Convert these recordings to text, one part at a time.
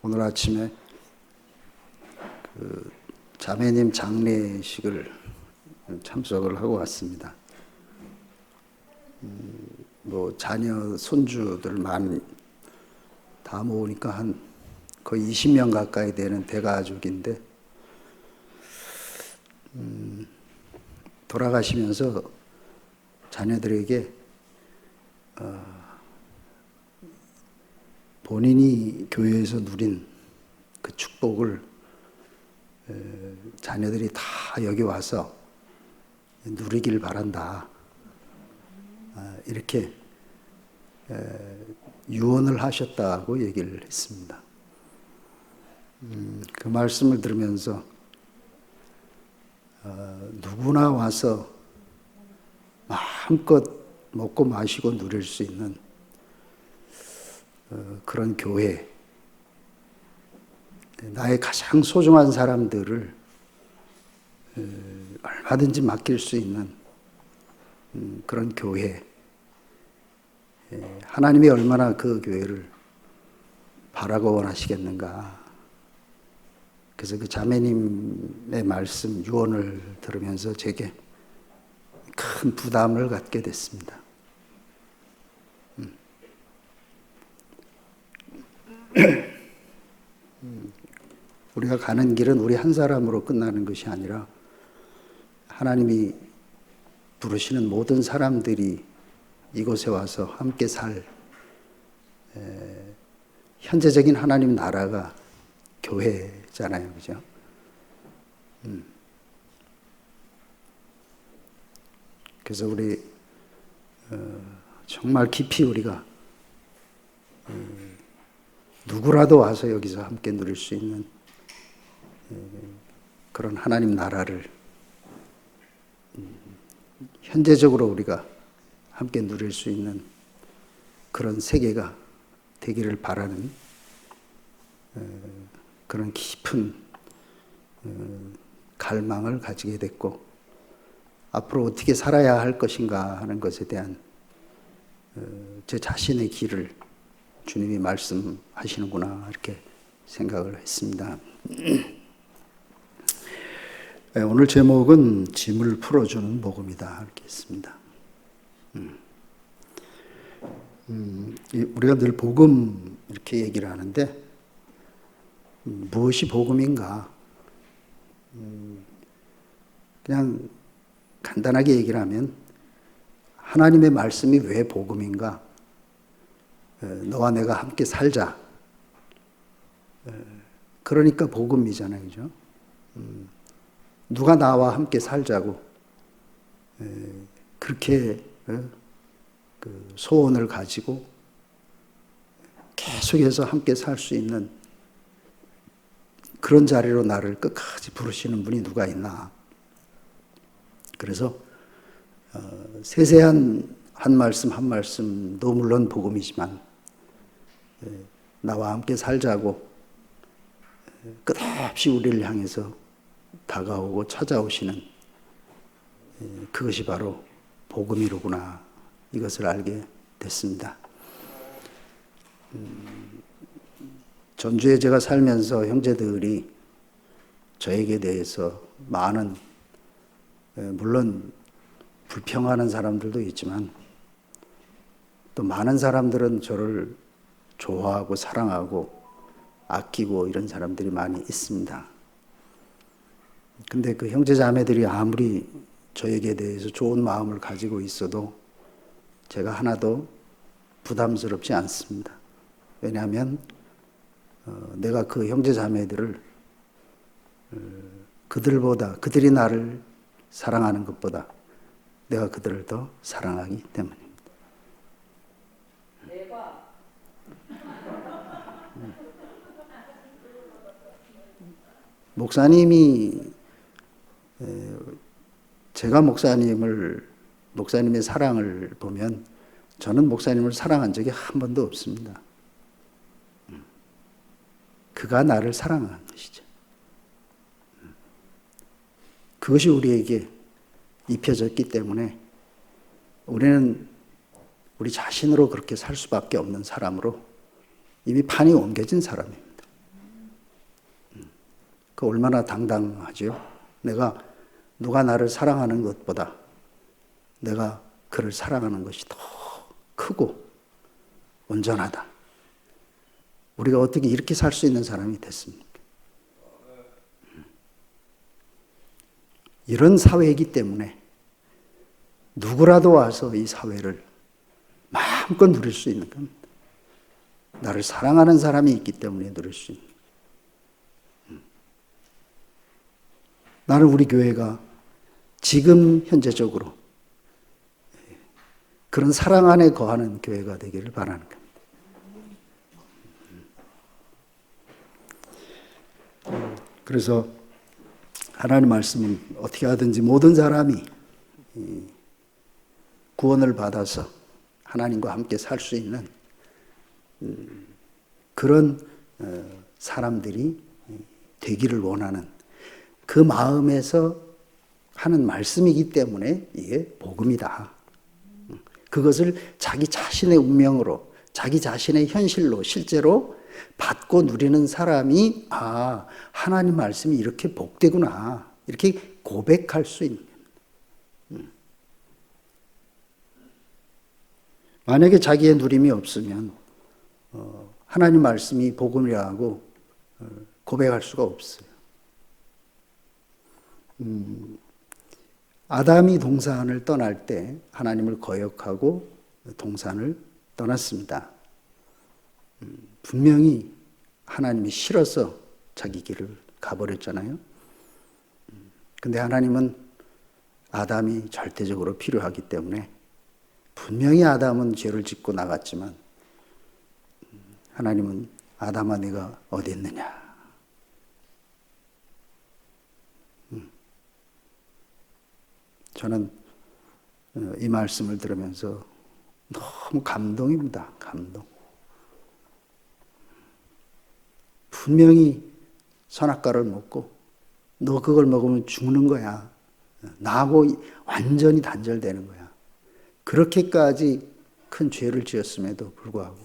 오늘 아침에 그 자매님 장례식을 참석을 하고 왔습니다. 뭐 자녀 손주들 많이 다 모으니까 한 거의 20명 가까이 되는 대가족인데 돌아가시면서 자녀들에게 본인이 교회에서 누린 그 축복을 자녀들이 다 여기 와서 누리길 바란다. 이렇게 유언을 하셨다고 얘기를 했습니다. 그 말씀을 들으면서 누구나 와서 마음껏 먹고 마시고 누릴 수 있는 그런 교회, 나의 가장 소중한 사람들을 얼마든지 맡길 수 있는 그런 교회, 하나님이 얼마나 그 교회를 바라고 원하시겠는가. 그래서 그 자매님의 말씀, 유언을 들으면서 제게 큰 부담을 갖게 됐습니다. 우리가 가는 길은 우리 한 사람으로 끝나는 것이 아니라 하나님이 부르시는 모든 사람들이 이곳에 와서 함께 살 현재적인 하나님 나라가 교회잖아요, 그죠? 그래서 우리 정말 깊이 우리가 누구라도 와서 여기서 함께 누릴 수 있는 그런 하나님 나라를 현재적으로 우리가 함께 누릴 수 있는 그런 세계가 되기를 바라는 그런 깊은 갈망을 가지게 됐고, 앞으로 어떻게 살아야 할 것인가 하는 것에 대한 제 자신의 길을 주님이 말씀하시는구나 이렇게 생각을 했습니다. 오늘 제목은 짐을 풀어주는 복음이다 이렇게 했습니다. 우리가 늘 복음 이렇게 얘기를 하는데 무엇이 복음인가? 그냥 간단하게 얘기를 하면 하나님의 말씀이 왜 복음인가? 너와 내가 함께 살자. 그러니까 복음이잖아요, 그죠? 누가 나와 함께 살자고 그렇게 그 소원을 가지고 계속해서 함께 살 수 있는 그런 자리로 나를 끝까지 부르시는 분이 누가 있나? 그래서 세세한 한 말씀 한 말씀도 물론 복음이지만 나와 함께 살자고 끝없이 우리를 향해서 다가오고 찾아오시는 그것이 바로 복음이로구나, 이것을 알게 됐습니다. 전주에 제가 살면서 형제들이 저에게 대해서 많은, 물론 불평하는 사람들도 있지만 또 많은 사람들은 저를 좋아하고 사랑하고 아끼고 이런 사람들이 많이 있습니다. 근데 그 형제 자매들이 아무리 저에게 대해서 좋은 마음을 가지고 있어도 제가 하나도 부담스럽지 않습니다. 왜냐하면 내가 그 형제 자매들을 그들이 나를 사랑하는 것보다 내가 그들을 더 사랑하기 때문입니다. 목사님이 제가 목사님의 사랑을 보면 저는 목사님을 사랑한 적이 한 번도 없습니다. 그가 나를 사랑한 것이죠. 그것이 우리에게 입혀졌기 때문에 우리는 우리 자신으로 그렇게 살 수밖에 없는 사람으로 이미 판이 옮겨진 사람입니다. 그 얼마나 당당하죠. 내가 누가 나를 사랑하는 것보다 내가 그를 사랑하는 것이 더 크고 온전하다. 우리가 어떻게 이렇게 살 수 있는 사람이 됐습니까? 이런 사회이기 때문에 누구라도 와서 이 사회를 마음껏 누릴 수 있는 겁니다. 나를 사랑하는 사람이 있기 때문에 누릴 수 있는. 나는 우리 교회가 지금 현재적으로 그런 사랑 안에 거하는 교회가 되기를 바라는 겁니다. 그래서 하나님 말씀은 어떻게 하든지 모든 사람이 구원을 받아서 하나님과 함께 살 수 있는 그런 사람들이 되기를 원하는 그 마음에서 하는 말씀이기 때문에 이게 복음이다. 그것을 자기 자신의 운명으로, 자기 자신의 현실로 실제로 받고 누리는 사람이 하나님 말씀이 이렇게 복되구나 이렇게 고백할 수 있는. 만약에 자기의 누림이 없으면 하나님 말씀이 복음이라고 고백할 수가 없어요. 아담이 동산을 떠날 때 하나님을 거역하고 동산을 떠났습니다. 분명히 하나님이 싫어서 자기 길을 가버렸잖아요. 근데 하나님은 아담이 절대적으로 필요하기 때문에 분명히 아담은 죄를 짓고 나갔지만 하나님은 아담아 네가 어디 있느냐. 저는 이 말씀을 들으면서 너무 감동입니다. 감동. 분명히 선악과를 먹고 너 그걸 먹으면 죽는 거야. 나하고 완전히 단절되는 거야. 그렇게까지 큰 죄를 지었음에도 불구하고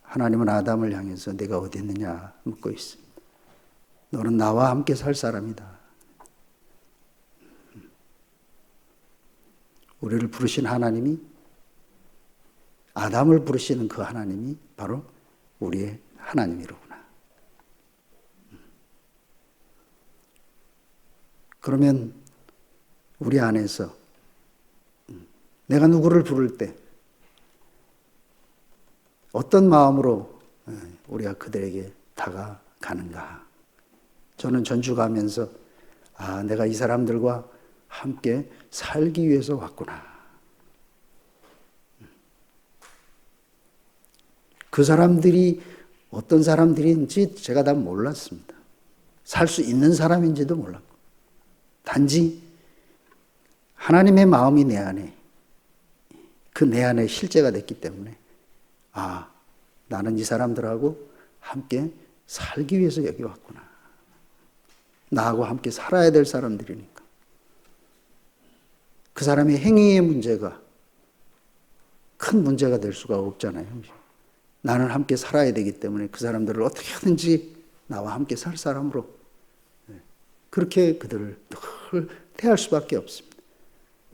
하나님은 아담을 향해서 네가 어디 있느냐 묻고 있습니다. 너는 나와 함께 살 사람이다. 우리를 부르신 하나님이, 아담을 부르시는 그 하나님이 바로 우리의 하나님이로구나. 그러면 우리 안에서 내가 누구를 부를 때 어떤 마음으로 우리가 그들에게 다가가는가. 저는 전주 가면서 내가 이 사람들과 함께 살기 위해서 왔구나. 그 사람들이 어떤 사람들인지 제가 다 몰랐습니다. 살 수 있는 사람인지도 몰랐고 단지 하나님의 마음이 내 안에 그 내 안에 실제가 됐기 때문에 나는 이 사람들하고 함께 살기 위해서 여기 왔구나. 나하고 함께 살아야 될 사람들이니까. 그 사람의 행위의 문제가 큰 문제가 될 수가 없잖아요. 나는 함께 살아야 되기 때문에 그 사람들을 어떻게 하든지 나와 함께 살 사람으로 그렇게 그들을 늘 대할 수밖에 없습니다.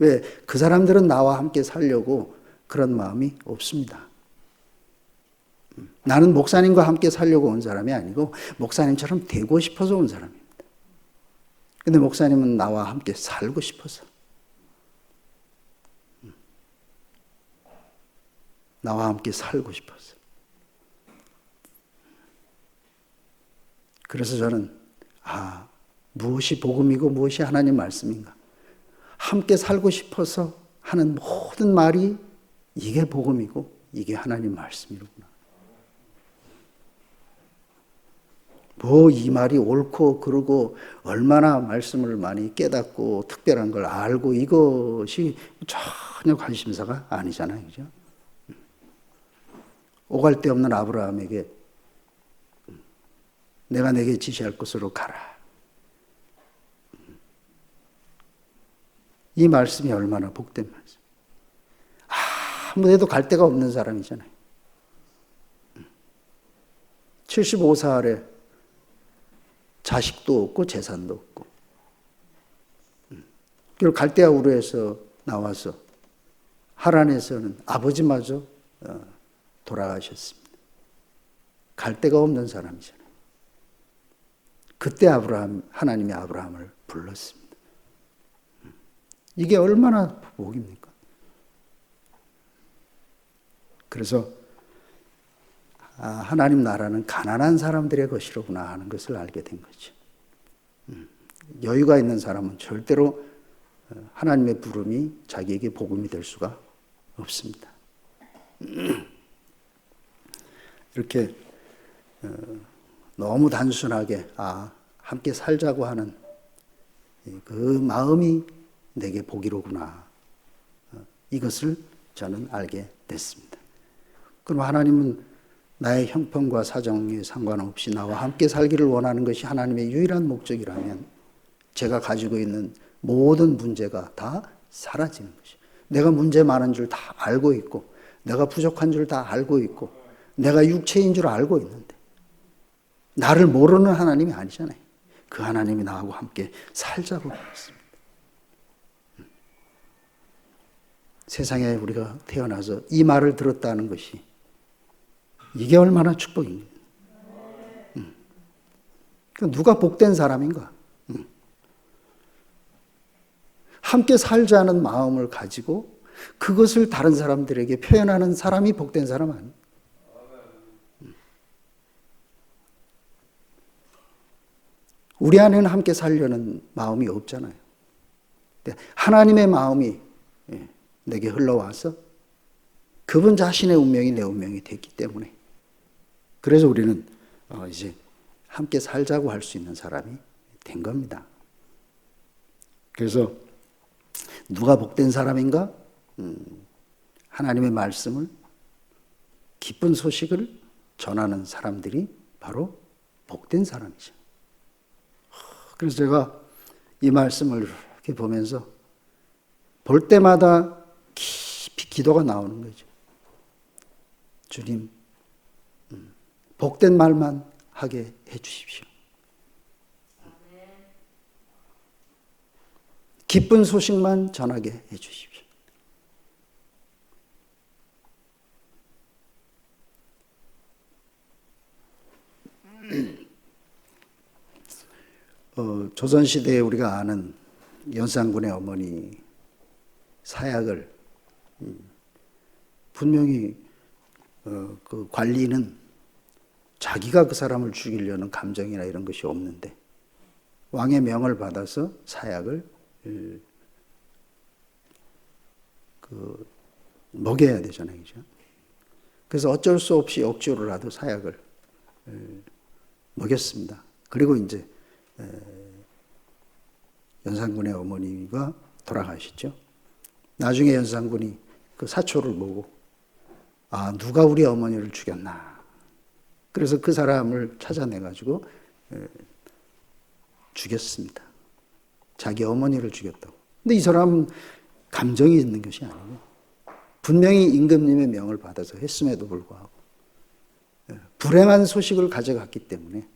왜? 그 사람들은 나와 함께 살려고 그런 마음이 없습니다. 나는 목사님과 함께 살려고 온 사람이 아니고 목사님처럼 되고 싶어서 온 사람입니다. 근데 목사님은 나와 함께 살고 싶어서, 나와 함께 살고 싶어서. 그래서 저는 무엇이 복음이고 무엇이 하나님 말씀인가. 함께 살고 싶어서 하는 모든 말이 이게 복음이고 이게 하나님 말씀이로구나. 이 말이 옳고 그르고 얼마나 말씀을 많이 깨닫고 특별한 걸 알고 이것이 전혀 관심사가 아니잖아요. 그죠? 오갈 데 없는 아브라함에게 내가 내게 지시할 곳으로 가라. 이 말씀이 얼마나 복된 말씀. 아무데도 갈 데가 없는 사람이잖아요. 75살에 자식도 없고 재산도 없고. 그리고 갈대아 우르에서 나와서 하란에서는 아버지마저 돌아가셨습니다. 갈 데가 없는 사람이잖아요. 그때 하나님이 아브라함을 불렀습니다. 이게 얼마나 복입니까? 그래서 하나님 나라는 가난한 사람들의 것이로구나 하는 것을 알게 된 거죠. 여유가 있는 사람은 절대로 하나님의 부름이 자기에게 복음이 될 수가 없습니다. 이렇게 너무 단순하게 함께 살자고 하는 그 마음이 내게 복이로구나. 이것을 저는 알게 됐습니다. 그럼 하나님은 나의 형편과 사정에 상관없이 나와 함께 살기를 원하는 것이 하나님의 유일한 목적이라면 제가 가지고 있는 모든 문제가 다 사라지는 것이에요. 내가 문제 많은 줄 다 알고 있고 내가 부족한 줄 다 알고 있고 내가 육체인 줄 알고 있는데 나를 모르는 하나님이 아니잖아요. 그 하나님이 나하고 함께 살자고 했습니다. 세상에 우리가 태어나서 이 말을 들었다는 것이 이게 얼마나 축복입니까? 누가 복된 사람인가? 함께 살자는 마음을 가지고 그것을 다른 사람들에게 표현하는 사람이 복된 사람 아니에요. 우리 안에는 함께 살려는 마음이 없잖아요. 하나님의 마음이 내게 흘러와서 그분 자신의 운명이 내 운명이 됐기 때문에 그래서 우리는 이제 함께 살자고 할 수 있는 사람이 된 겁니다. 그래서 누가 복된 사람인가? 하나님의 말씀을 기쁜 소식을 전하는 사람들이 바로 복된 사람이죠. 그래서 제가 이 말씀을 이렇게 보면서 볼 때마다 깊이 기도가 나오는 거죠. 주님, 복된 말만 하게 해 주십시오. 기쁜 소식만 전하게 해 주십시오. 조선시대에 우리가 아는 연산군의 어머니 사약을 분명히 그 관리는 자기가 그 사람을 죽이려는 감정이나 이런 것이 없는데 왕의 명을 받아서 사약을 먹여야 되잖아요. 그죠? 그래서 어쩔 수 없이 억지로라도 사약을 먹였습니다. 그리고 이제 연산군의 어머니가 돌아가셨죠. 나중에 연산군이 그 사초를 보고 누가 우리 어머니를 죽였나. 그래서 그 사람을 찾아내가지고 죽였습니다. 자기 어머니를 죽였다고. 근데 이 사람은 감정이 있는 것이 아니고 분명히 임금님의 명을 받아서 했음에도 불구하고 불행한 소식을 가져갔기 때문에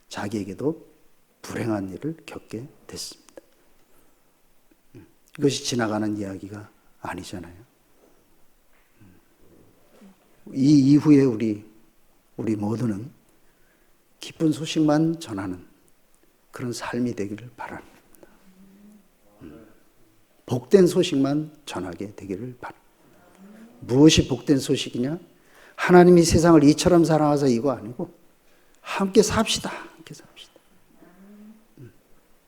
자기에게도 불행한 일을 겪게 됐습니다. 이것이 지나가는 이야기가 아니잖아요. 이 이후에 우리 모두는 기쁜 소식만 전하는 그런 삶이 되기를 바랍니다. 복된 소식만 전하게 되기를 바랍니다. 무엇이 복된 소식이냐? 하나님이 세상을 이처럼 사랑하사 이거 아니고 함께 삽시다. 함께 삽시다.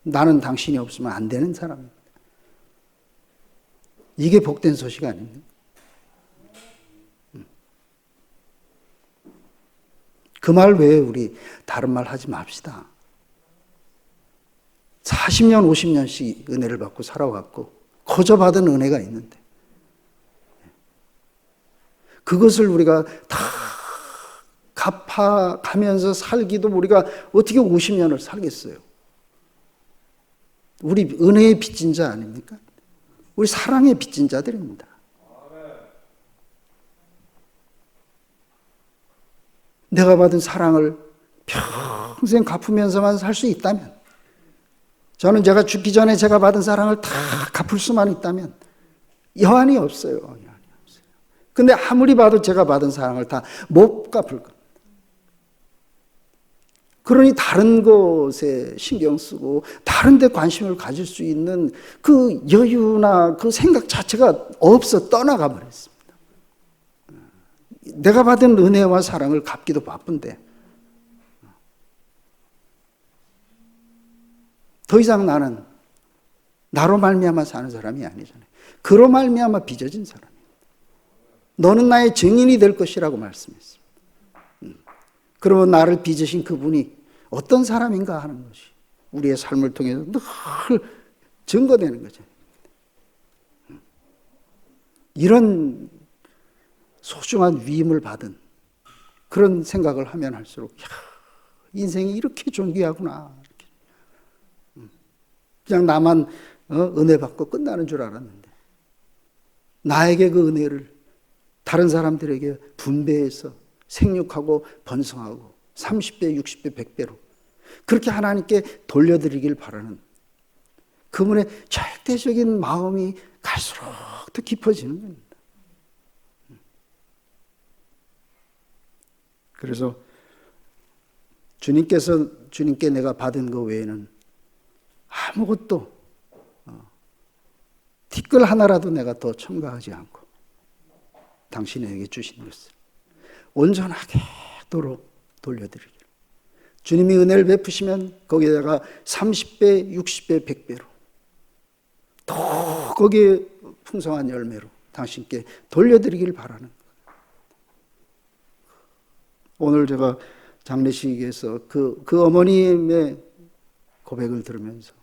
나는 당신이 없으면 안 되는 사람입니다. 이게 복된 소식 아닙니까? 그 말 외에 우리 다른 말 하지 맙시다. 40년, 50년씩 은혜를 받고 살아왔고 거저 받은 은혜가 있는데 그것을 우리가 다 갚아가면서 살기도 우리가 어떻게 50년을 살겠어요? 우리 은혜의 빚진 자 아닙니까? 우리 사랑의 빚진 자들입니다. 내가 받은 사랑을 평생 갚으면서만 살 수 있다면, 저는 제가 죽기 전에 제가 받은 사랑을 다 갚을 수만 있다면 여한이 없어요. 근데 아무리 봐도 제가 받은 사랑을 다 못 갚을 겁니다. 그러니 다른 것에 신경 쓰고 다른 데 관심을 가질 수 있는 그 여유나 그 생각 자체가 없어 떠나가 버렸습니다. 내가 받은 은혜와 사랑을 갚기도 바쁜데 더 이상 나는 나로 말미암아 사는 사람이 아니잖아요. 그로 말미암아 빚어진 사람이에요. 너는 나의 증인이 될 것이라고 말씀했습니다. 그러면 나를 빚으신 그분이 어떤 사람인가 하는 것이 우리의 삶을 통해서 늘 증거되는 거죠. 이런 소중한 위임을 받은 그런 생각을 하면 할수록 인생이 이렇게 존귀하구나. 그냥 나만 은혜 받고 끝나는 줄 알았는데 나에게 그 은혜를 다른 사람들에게 분배해서 생육하고 번성하고 30배, 60배, 100배로 그렇게 하나님께 돌려드리길 바라는 그분의 절대적인 마음이 갈수록 더 깊어지는 겁니다. 그래서 주님께 내가 받은 것 외에는 아무것도 티끌 하나라도 내가 더 첨가하지 않고 당신에게 주신 것을 온전하게 돌려드리기를. 주님이 은혜를 베푸시면 거기에다가 30배, 60배, 100배로 또 거기에 풍성한 열매로 당신께 돌려드리길 바라는 거예요. 오늘 제가 장례식에서 그 어머님의 고백을 들으면서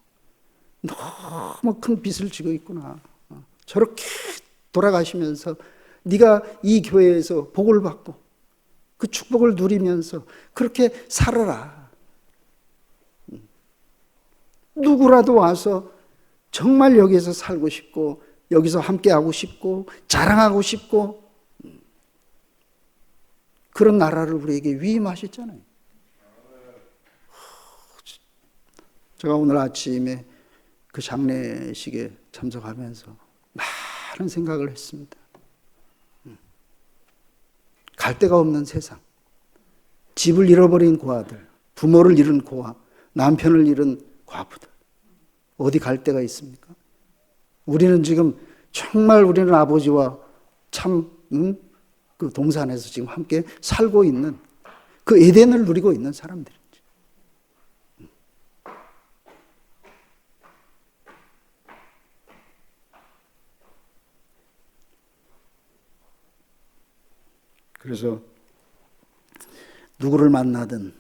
너무 큰 빚을 지고 있구나. 저렇게 돌아가시면서 네가 이 교회에서 복을 받고 그 축복을 누리면서 그렇게 살아라. 누구라도 와서 정말 여기에서 살고 싶고 여기서 함께하고 싶고 자랑하고 싶고 그런 나라를 우리에게 위임하셨잖아요. 제가 오늘 아침에 그 장례식에 참석하면서 많은 생각을 했습니다. 갈 데가 없는 세상, 집을 잃어버린 고아들, 부모를 잃은 고아, 남편을 잃은 과부들, 어디 갈 데가 있습니까? 우리는 지금 정말 우리는 아버지와 참 그 동산에서 지금 함께 살고 있는 그 에덴을 누리고 있는 사람들이죠. 그래서 누구를 만나든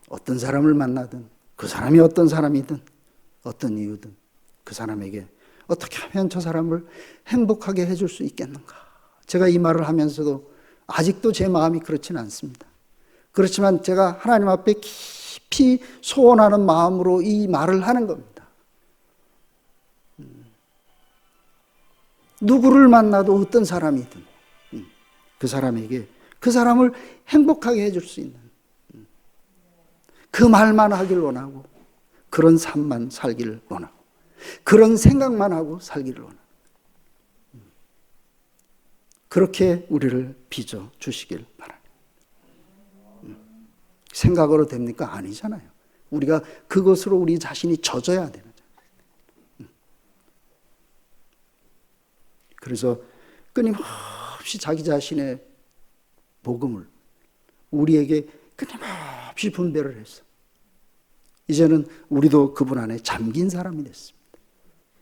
어떤 사람을 만나든 그 사람이 어떤 사람이든 어떤 이유든 그 사람에게 어떻게 하면 저 사람을 행복하게 해줄 수 있겠는가. 제가 이 말을 하면서도 아직도 제 마음이 그렇지는 않습니다. 그렇지만 제가 하나님 앞에 깊이 소원하는 마음으로 이 말을 하는 겁니다. 누구를 만나도 어떤 사람이든 그 사람에게 그 사람을 행복하게 해줄 수 있는 그 말만 하길 원하고 그런 삶만 살기를 원하고 그런 생각만 하고 살기를 원하고 그렇게 우리를 빚어 주시길 바랍니다. 생각으로 됩니까? 아니잖아요. 우리가 그것으로 우리 자신이 젖어야 되는 거잖아요. 그래서 끊임없이 자기 자신의 복음을 우리에게 끊임없이 분배를 해서 이제는 우리도 그분 안에 잠긴 사람이 됐습니다.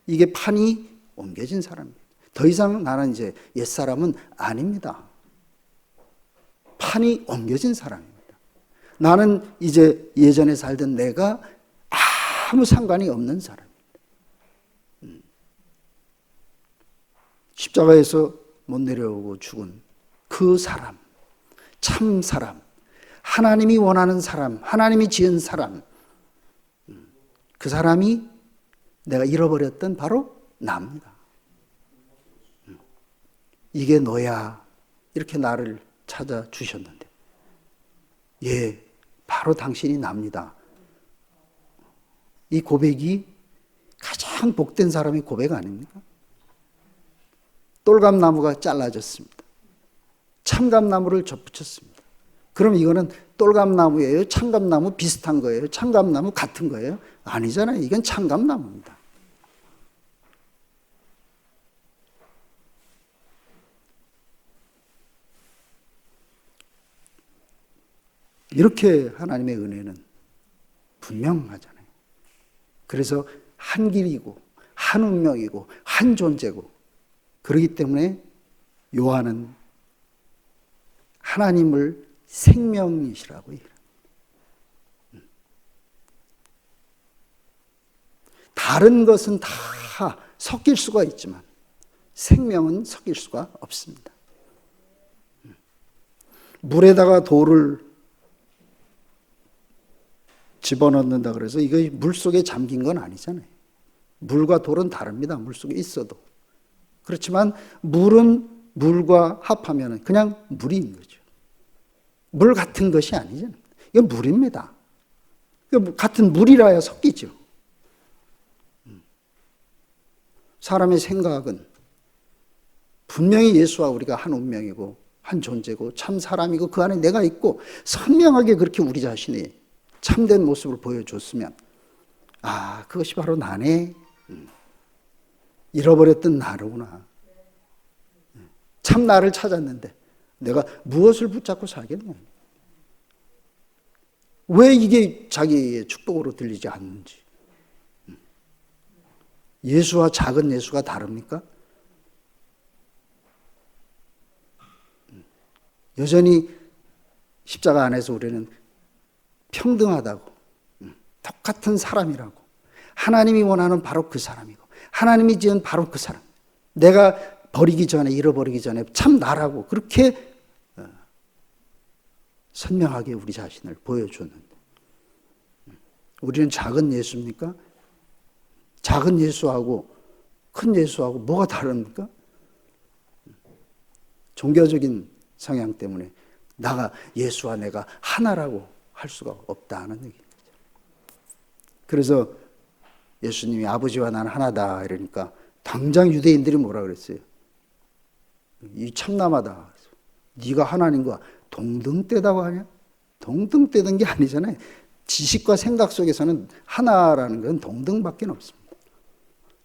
이게 판이 옮겨진 사람입니다. 더 이상 나는 이제 옛사람은 아닙니다. 판이 옮겨진 사람입니다. 나는 이제 예전에 살던 내가 아무 상관이 없는 사람입니다. 십자가에서 못 내려오고 죽은 그 사람, 참 사람, 하나님이 원하는 사람, 하나님이 지은 사람, 그 사람이 내가 잃어버렸던 바로 나입니다. 이게 너야 이렇게 나를 찾아주셨는데 예, 바로 당신이 납니다. 이 고백이 가장 복된 사람의 고백 아닙니까? 똘감나무가 잘라졌습니다. 참감나무를 접붙였습니다. 그럼 이거는 똘감나무예요? 참감나무 비슷한 거예요? 참감나무 같은 거예요? 아니잖아요. 이건 참감나무입니다. 이렇게 하나님의 은혜는 분명하잖아요. 그래서 한 길이고 한 운명이고 한 존재고, 그렇기 때문에 요한은 하나님을 생명이시라고 얘기합니다. 다른 것은 다 섞일 수가 있지만 생명은 섞일 수가 없습니다. 물에다가 돌을 집어넣는다 그래서 이거 물속에 잠긴 건 아니잖아요. 물과 돌은 다릅니다. 물속에 있어도. 그렇지만 물은 물과 합하면 그냥 물인 거죠. 물 같은 것이 아니잖아요. 이건 물입니다. 같은 물이라야 섞이죠. 사람의 생각은 분명히 예수와 우리가 한 운명이고 한 존재고 참 사람이고 그 안에 내가 있고 선명하게 그렇게 우리 자신이 참된 모습을 보여줬으면, 아, 그것이 바로 나네. 잃어버렸던 나로구나. 참 나를 찾았는데 내가 무엇을 붙잡고 살겠냐. 왜 이게 자기의 축복으로 들리지 않는지. 예수와 작은 예수가 다릅니까? 여전히 십자가 안에서 우리는 평등하다고, 똑같은 사람이라고, 하나님이 원하는 바로 그 사람이고 하나님이 지은 바로 그 사람, 내가 버리기 전에, 잃어버리기 전에 참 나라고 그렇게 선명하게 우리 자신을 보여줬는데, 우리는 작은 예수입니까? 작은 예수하고 큰 예수하고 뭐가 다릅니까? 종교적인 성향 때문에 예수와 내가 하나라고 할 수가 없다는 얘기죠. 그래서 예수님이 아버지와 나는 하나다 이러니까 당장 유대인들이 뭐라 그랬어요? 이 참남하다. 네가 하나님과 동등대다고 하냐? 동등대던 게 아니잖아요. 지식과 생각 속에서는 하나라는 건 동등밖에 없습니다.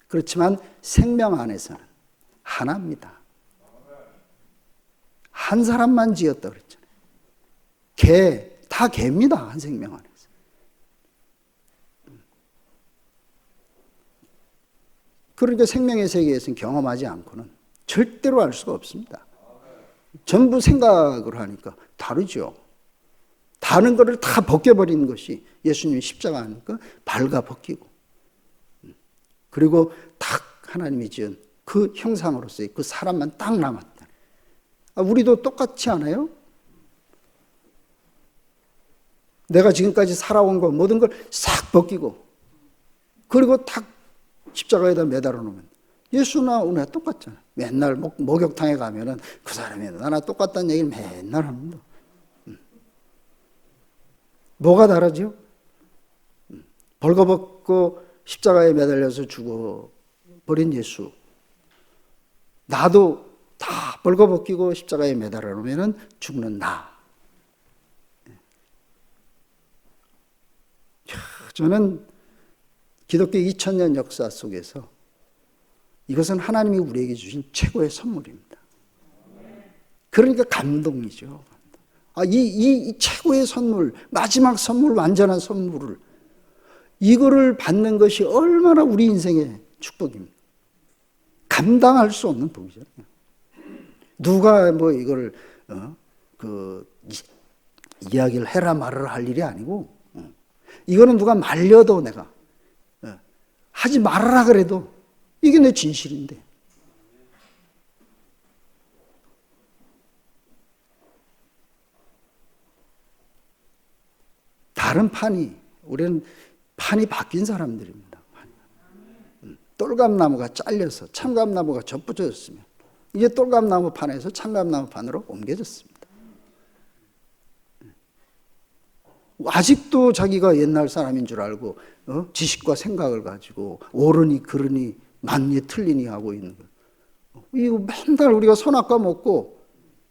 그렇지만 생명 안에서는 하나입니다. 한 사람만 지었다 그랬잖아요. 다 개입니다. 한 생명 안에서. 그러니까 생명의 세계에서는 경험하지 않고는 절대로 알 수가 없습니다. 전부 생각을 하니까 다르죠. 다른 거를 다 벗겨버리는 것이 예수님이 십자가 하니까 발가 벗기고, 그리고 딱 하나님이 지은 그 형상으로서의 그 사람만 딱 남았다. 우리도 똑같지 않아요? 내가 지금까지 살아온 거 모든 걸 싹 벗기고 그리고 딱 십자가에다 매달아 놓으면 예수나 우리가 똑같잖아요. 맨날 목욕탕에 가면은 그 사람이 나나 똑같다는 얘기를 맨날 합니다. 뭐가 다르죠? 벌거벗고 십자가에 매달려서 죽어버린 예수, 나도 다 벌거벗기고 십자가에 매달아 놓으면 죽는 나. 저는 기독교 2000년 역사 속에서 이것은 하나님이 우리에게 주신 최고의 선물입니다. 그러니까 감동이죠. 이 최고의 선물, 마지막 선물, 완전한 선물을, 이거를 받는 것이 얼마나 우리 인생의 축복입니다. 감당할 수 없는 복이잖아요. 누가 뭐 이걸 이야기를 해라 말아라 할 일이 아니고, 이거는 누가 말려도 내가 하지 말아라 그래도 이게 내 진실인데, 다른 우리는 판이 바뀐 사람들입니다. 똘감나무가 잘려서 참감나무가 접붙여졌으면 이제 똘감나무 판에서 참감나무 판으로 옮겨졌습니다. 아직도 자기가 옛날 사람인 줄 알고 지식과 생각을 가지고 옳으니 그르니 맞니 틀리니 하고 있는 거예요. 이거 맨날 우리가 선악과 먹고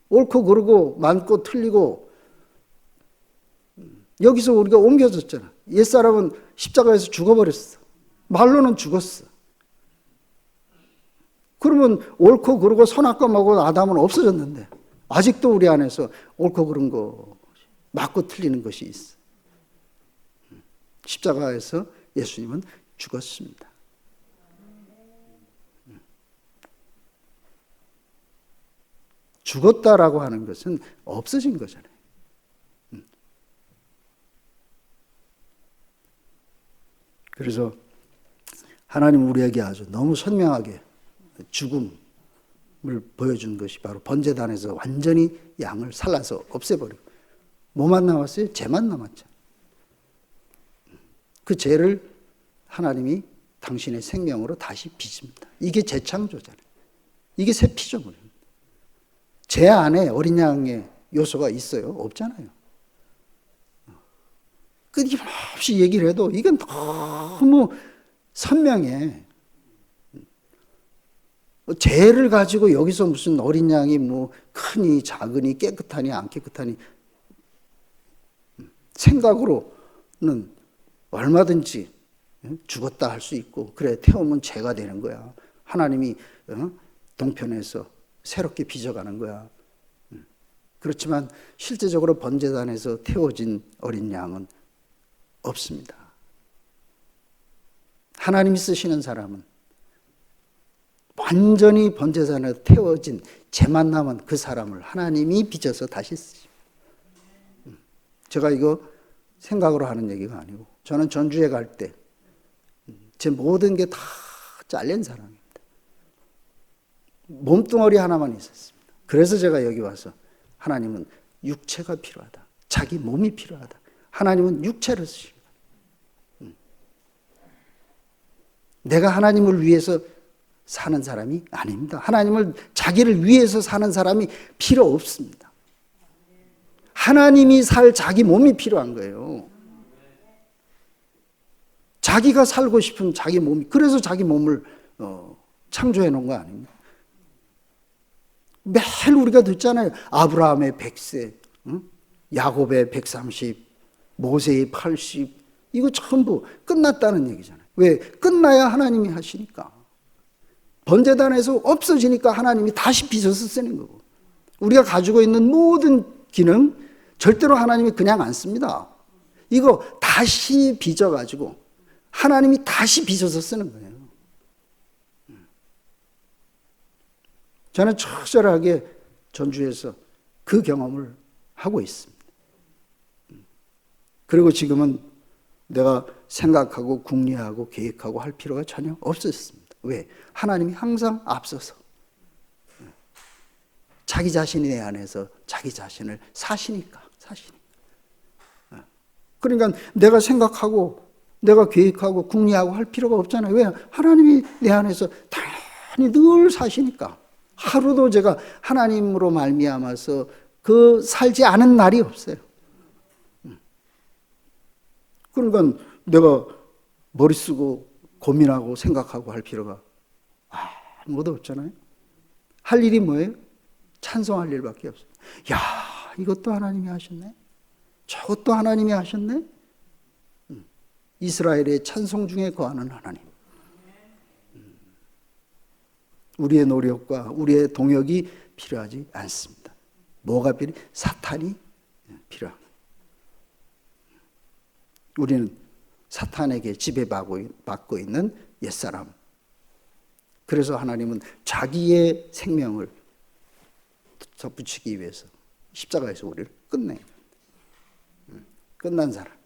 옳고 그르고 맞고 틀리고 여기서 우리가 옮겨졌잖아. 옛사람은 십자가에서 죽어버렸어. 말로는 죽었어. 그러면 옳고 그르고 선악과 먹고 아담은 없어졌는데 아직도 우리 안에서 옳고 그른 거 맞고 틀리는 것이 있어. 십자가에서 예수님은 죽었습니다. 죽었다라고 하는 것은 없어진 거잖아요. 그래서 하나님은 우리에게 아주 너무 선명하게 죽음을 보여준 것이 바로 번제단에서 완전히 양을 살라서 없애버리고 뭐만 남았어요? 죄만 남았죠. 그 죄를 하나님이 당신의 생명으로 다시 빚습니다. 이게 재창조잖아요. 이게 새 피조물입니다. 죄 안에 어린 양의 요소가 있어요? 없잖아요. 끊임없이 얘기를 해도 이건 너무 선명해. 죄를 가지고 여기서 무슨 어린 양이 뭐 크니 작으니 깨끗하니 안 깨끗하니 생각으로는 얼마든지 죽었다 할 수 있고 그래 태우면 죄가 되는 거야. 하나님이 동편에서 새롭게 빚어가는 거야. 그렇지만 실제적으로 번제단에서 태워진 어린 양은 없습니다. 하나님이 쓰시는 사람은 완전히 번제단에 태워진 죄만 남은 그 사람을 하나님이 빚어서 다시 쓰십니다. 제가 이거 생각으로 하는 얘기가 아니고 저는 전주에 갈 때 제 모든 게 다 잘린 사람입니다. 몸뚱어리 하나만 있었습니다. 그래서 제가 여기 와서 하나님은 육체가 필요하다. 자기 몸이 필요하다. 하나님은 육체를 쓰십니다. 내가 하나님을 위해서 사는 사람이 아닙니다. 하나님을 자기를 위해서 사는 사람이 필요 없습니다. 하나님이 살 자기 몸이 필요한 거예요. 자기가 살고 싶은 자기 몸이, 그래서 자기 몸을 창조해 놓은 거 아닙니까? 매일 우리가 듣잖아요. 아브라함의 100세, 야곱의 130, 모세의 80, 이거 전부 끝났다는 얘기잖아요. 왜? 끝나야 하나님이 하시니까. 번제단에서 없어지니까 하나님이 다시 빚어서 쓰는 거고. 우리가 가지고 있는 모든 기능 절대로 하나님이 그냥 안 씁니다. 이거 다시 빚어가지고 하나님이 다시 빚어서 쓰는 거예요. 저는 처절하게 전주에서 그 경험을 하고 있습니다. 그리고 지금은 내가 생각하고 궁리하고 계획하고 할 필요가 전혀 없었습니다. 왜? 하나님이 항상 앞서서 자기 자신이 내 안에서 자기 자신을 사시니까. 그러니까 내가 생각하고 내가 계획하고 궁리하고 할 필요가 없잖아요. 왜? 하나님이 내 안에서 당연히 늘 사시니까. 하루도 제가 하나님으로 말미암아서 그 살지 않은 날이 없어요. 그러니까 내가 머리 쓰고 고민하고 생각하고 할 필요가 아무것도 없잖아요. 할 일이 뭐예요? 찬송할 일밖에 없어요. 야, 이것도 하나님이 하셨네. 저것도 하나님이 하셨네. 이스라엘의 찬송 중에 거하는 하나님. 우리의 노력과 우리의 동역이 필요하지 않습니다. 뭐가 필요해? 사탄이 필요합니다. 우리는 사탄에게 지배받고 있는 옛사람. 그래서 하나님은 자기의 생명을 덧붙이기 위해서 십자가에서 우리를 끝내요. 끝난 사람.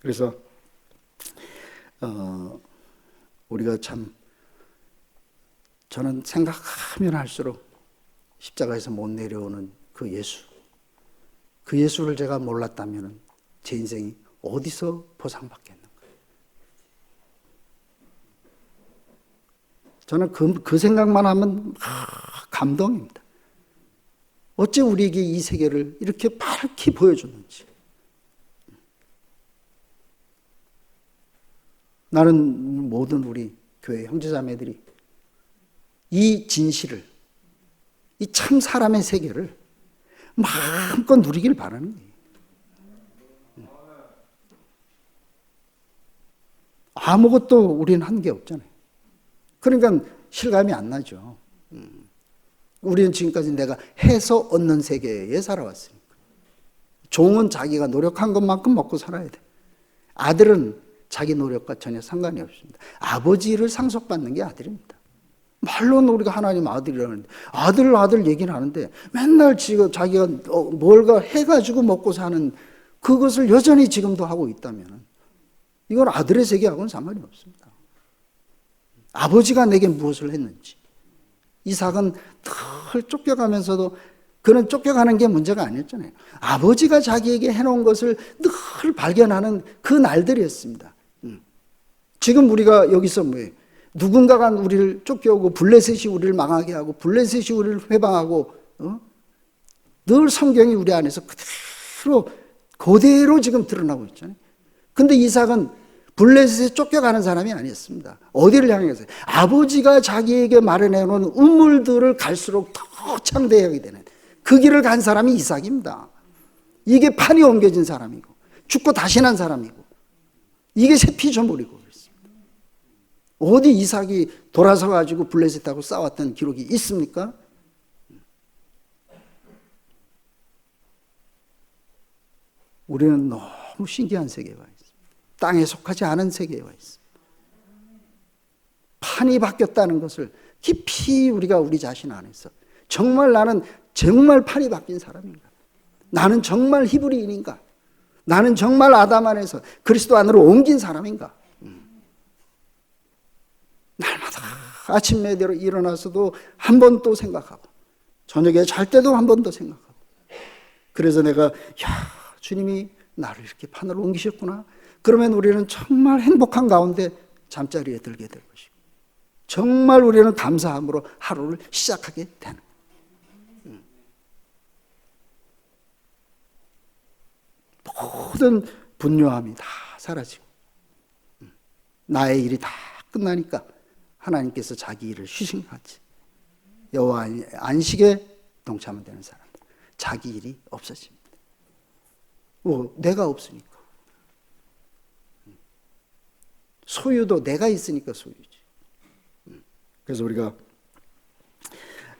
그래서 우리가 참 저는 생각하면 할수록 십자가에서 못 내려오는 그 예수를 제가 몰랐다면 제 인생이 어디서 보상받겠는가. 저는 그 생각만 하면 감동입니다. 어째 우리에게 이 세계를 이렇게 밝게 보여줬는지. 나는 모든 우리 교회 형제자매들이 이 진실을, 이 참 사람의 세계를 마음껏 누리길 바라는 거예요. 아무것도 우리는 한 게 없잖아요. 그러니까 실감이 안 나죠. 우리는 지금까지 내가 해서 얻는 세계에 살아왔으니까. 종은 자기가 노력한 것만큼 먹고 살아야 돼. 아들은 자기 노력과 전혀 상관이 없습니다. 아버지를 상속받는 게 아들입니다. 물론 우리가 하나님 아들이라는데 아들 얘기는 하는데 맨날 지금 자기가 뭘가 해가지고 먹고 사는 그것을 여전히 지금도 하고 있다면 이건 아들의 세계하고는 상관이 없습니다. 아버지가 내게 무엇을 했는지. 이삭은 늘 쫓겨가면서도 그는 쫓겨가는 게 문제가 아니었잖아요. 아버지가 자기에게 해놓은 것을 늘 발견하는 그 날들이었습니다. 지금 우리가 여기서 뭐예요? 누군가가 우리를 쫓겨오고 블레셋이 우리를 망하게 하고 블레셋이 우리를 회방하고 늘 성경이 우리 안에서 그대로 지금 드러나고 있잖아요. 근데 이삭은 블레셋에 쫓겨가는 사람이 아니었습니다. 어디를 향해 갔어요? 아버지가 자기에게 마련해 놓은 우물들을 갈수록 더 창대하게 되는 그 길을 간 사람이 이삭입니다. 이게 판이 옮겨진 사람이고 죽고 다시 난 사람이고 이게 새 피조물이고 그렇습니다. 어디 이삭이 돌아서 가지고 블레셋하고 싸웠던 기록이 있습니까? 우리는 너무 신기한 세계에 와 있습니다. 땅에 속하지 않은 세계에 와 있습니다. 판이 바뀌었다는 것을 깊이 우리가 우리 자신 안에서 정말 나는 정말 판이 바뀐 사람인가? 나는 정말 히브리인인가? 나는 정말 아담 안에서 그리스도 안으로 옮긴 사람인가? 날마다 아침에 일어나서도 한 번 또 생각하고 저녁에 잘 때도 한 번 더 생각하고 그래서 내가 주님이 나를 이렇게 판으로 옮기셨구나. 그러면 우리는 정말 행복한 가운데 잠자리에 들게 될 것이고 정말 우리는 감사함으로 하루를 시작하게 되는 모든 분노함이 다 사라지고 나의 일이 다 끝나니까 하나님께서 자기 일을 쉬신같이 여호와 안식에 동참은 되는 사람들 자기 일이 없어집니다. 내가 없으니까 소유도 내가 있으니까 소유지. 그래서 우리가